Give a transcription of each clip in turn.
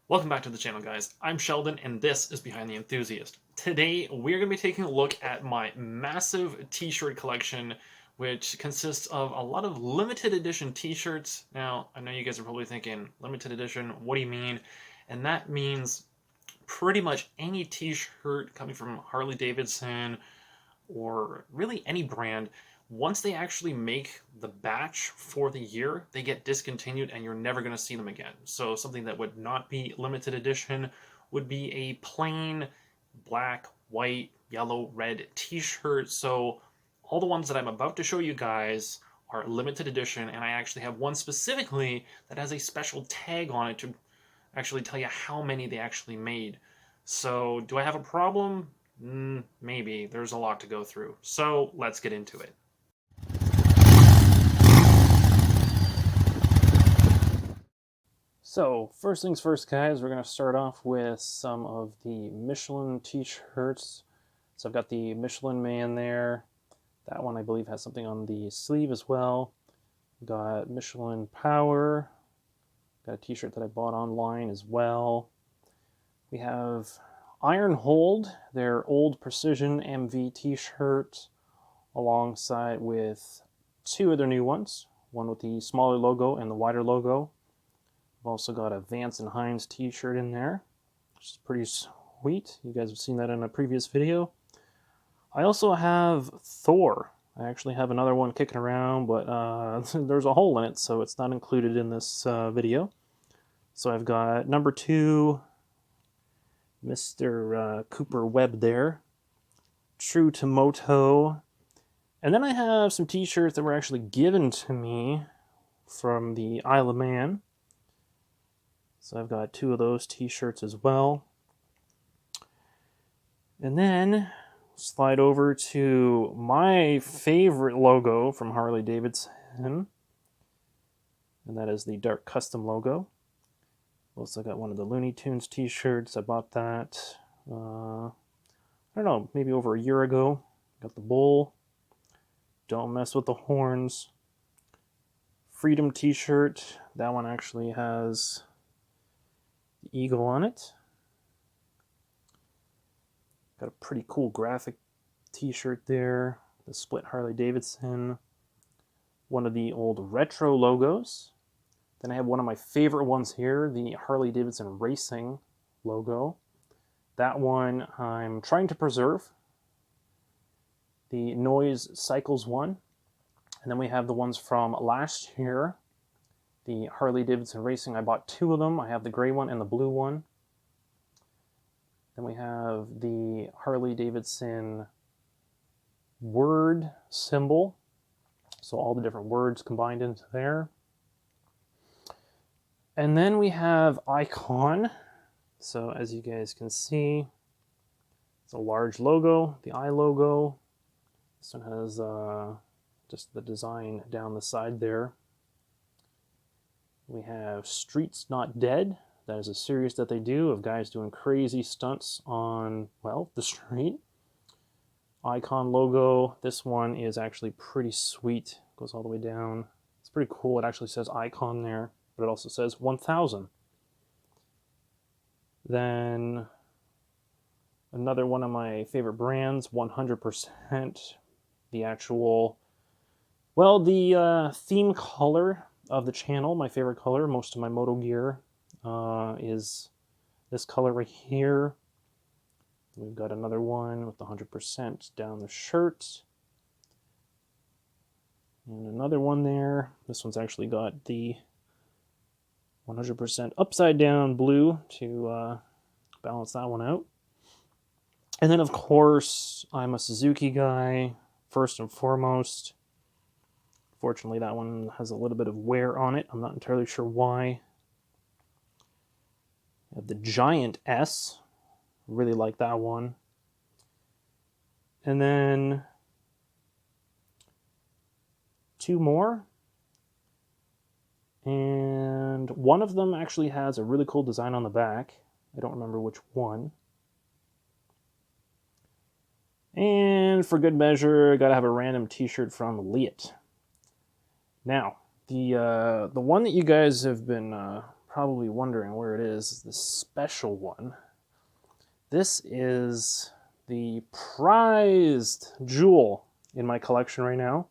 Welcome back to the channel, guys. I'm Sheldon, and this is Behind the Enthusiast. Today, we're going to be taking a look at my massive t-shirt collection, which consists of a lot of limited edition t-shirts. Now, I know you guys are probably thinking, limited edition, what do you mean? And that means pretty much any t-shirt coming from Harley-Davidson or really any brand. Once they actually make the batch for the year, they get discontinued and you're never going to see them again. So something that would not be limited edition would be a plain black, white, yellow, red t-shirt. So all the ones that I'm about to show you guys are limited edition, and I actually have one specifically that has a special tag on it to actually tell you how many they actually made. So do I have a problem? Maybe. There's a lot to go through. So let's get into it. So first things first, guys, we're going to start off with some of the Michelin t-shirts. So I've got the Michelin Man there. That one I believe has something on the sleeve as well. Got Michelin Power. Got a t-shirt that I bought online as well. We have Iron Hold, their old Precision MV t-shirt, alongside with two of their new ones. One with the smaller logo and the wider logo. I've also got a Vance and Hines t-shirt in there, which is pretty sweet. You guys have seen that in a previous video. I also have Thor. I actually have another one kicking around, but there's a hole in it, so it's not included in this video. So I've got number 2, Mr. Cooper Webb there, True to Moto, and then I have some t-shirts that were actually given to me from the Isle of Man. So I've got 2 of those t-shirts as well. And then slide over to my favorite logo from Harley-Davidson, and that is the Dark Custom logo. Also got one of the Looney Tunes t-shirts. I bought that, I don't know, maybe over a year ago. Got the bull. Don't mess with the horns. Freedom t-shirt. That one actually has the eagle on it. Got a pretty cool graphic t-shirt there. The split Harley-Davidson. One of the old retro logos. Then I have one of my favorite ones here, the Harley-Davidson Racing logo. That one I'm trying to preserve. The Noise Cycles one. And then we have the ones from last year. The Harley-Davidson Racing, I bought 2 of them. I have the gray one and the blue one. Then we have the Harley-Davidson word symbol. So all the different words combined into there. And then we have Icon. So as you guys can see, it's a large logo, the eye logo. This one has just the design down the side there. We have Streets Not Dead. That is a series that they do of guys doing crazy stunts on, well, the street. Icon logo. This one is actually pretty sweet. Goes all the way down. It's pretty cool. It actually says Icon there, but it also says 1000. Then another one of my favorite brands, 100%. The actual, well, the theme color of the channel, my favorite color, most of my moto gear is this color right here. We've got another one with the 100% down the shirt. And another one there. This one's actually got the 100% upside down blue to balance that one out. And then, of course, I'm a Suzuki guy, first and foremost. Fortunately, that one has a little bit of wear on it. I'm not entirely sure why. I have the Giant S. Really like that one. And then 2 more. And one of them actually has a really cool design on the back. I don't remember which one. And for good measure, gotta have a random t-shirt from Liet. Now, the one that you guys have been probably wondering where it is the special one. This is the prized jewel in my collection right now.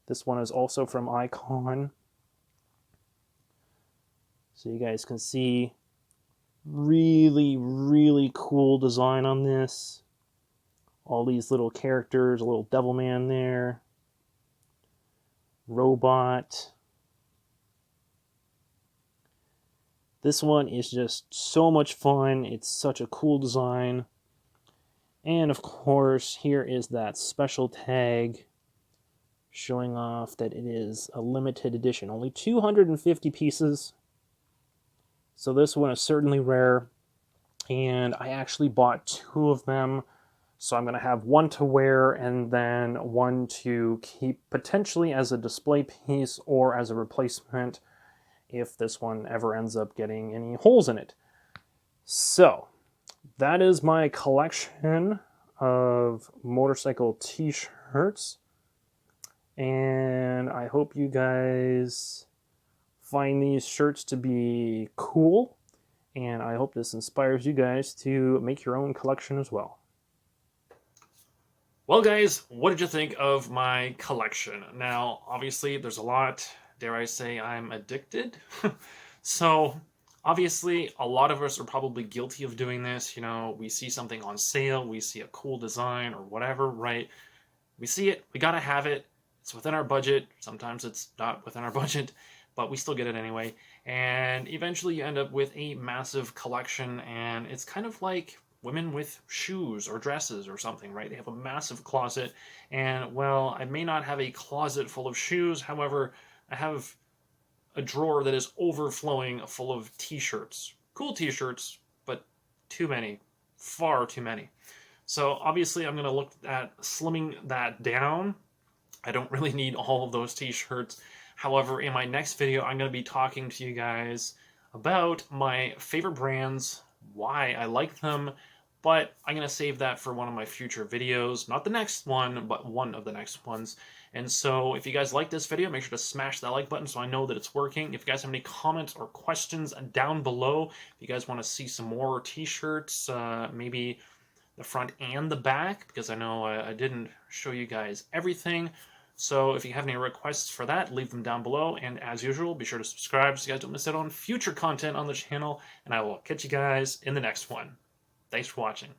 This one is also from Icon. So you guys can see really, really cool design on this. All these little characters, a little devil man there, robot. This one is just so much fun. It's such a cool design. And of course, here is that special tag showing off that it is a limited edition. Only 250 pieces. So this one is certainly rare. And I actually bought 2 of them. So I'm going to have one to wear and then one to keep potentially as a display piece or as a replacement if this one ever ends up getting any holes in it. So that is my collection of motorcycle t-shirts, and I hope you guys find these shirts to be cool, and I hope this inspires you guys to make your own collection as well. Well, guys, what did you think of my collection? Now, obviously, there's a lot. Dare I say I'm addicted? So, obviously, a lot of us are probably guilty of doing this. You know, we see something on sale, we see a cool design or whatever, right? We see it, we gotta have it. It's within our budget. Sometimes it's not within our budget, but we still get it anyway. And eventually you end up with a massive collection, and it's kind of like women with shoes or dresses or something, right? They have a massive closet, and well, I may not have a closet full of shoes, however, I have a drawer that is overflowing full of t-shirts. Cool t-shirts, but too many. Far too many. So obviously I'm going to look at slimming that down. I don't really need all of those t-shirts. However, in my next video, I'm going to be talking to you guys about my favorite brands, why I like them, but I'm going to save that for one of my future videos. Not the next one, but one of the next ones. And so if you guys like this video, make sure to smash that like button so I know that it's working. If you guys have any comments or questions down below, if you guys want to see some more t-shirts, maybe the front and the back, because I know I didn't show you guys everything. So if you have any requests for that, leave them down below. And as usual, be sure to subscribe so you guys don't miss out on future content on the channel. And I will catch you guys in the next one. Thanks for watching.